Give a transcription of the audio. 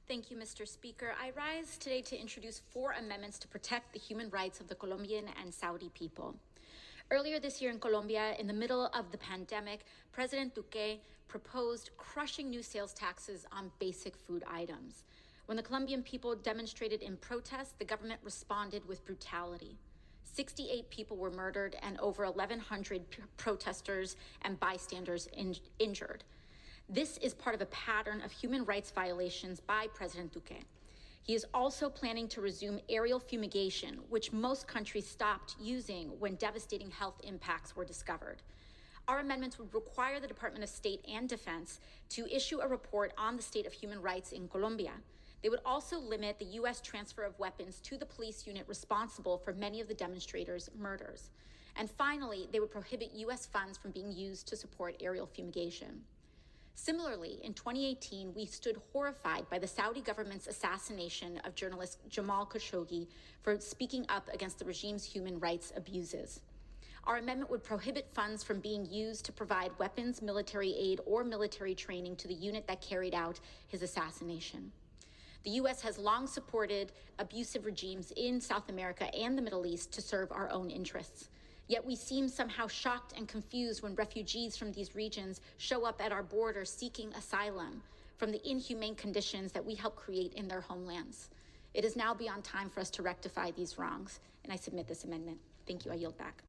Thank you, Mr. Speaker. I rise today to introduce 4 amendments to protect the human rights of the Colombian and Saudi people. Earlier this year in Colombia, in the middle of the pandemic, President Duque proposed crushing new sales taxes on basic food items. When the Colombian people demonstrated in protest, the government responded with brutality. 68 people were murdered and over 1,100 protesters and bystanders injured. This is part of a pattern of human rights violations by President Duque. He is also planning to resume aerial fumigation, which most countries stopped using when devastating health impacts were discovered. Our amendments would require the Department of State and Defense to issue a report on the state of human rights in Colombia. They would also limit the U.S. transfer of weapons to the police unit responsible for many of the demonstrators' murders. And finally, they would prohibit U.S. funds from being used to support aerial fumigation. Similarly, in 2018, we stood horrified by the Saudi government's assassination of journalist Jamal Khoshoggi for speaking up against the regime's human rights abuses. Our amendment would prohibit funds from being used to provide weapons, military aid, or military training to the unit that carried out his assassination. The U.S. has long supported abusive regimes in South America and the Middle East to serve our own interests. Yet we seem somehow shocked and confused when refugees from these regions show up at our border seeking asylum from the inhumane conditions that we help create in their homelands. It is now beyond time for us to rectify these wrongs, and I submit this amendment. Thank you. I yield back.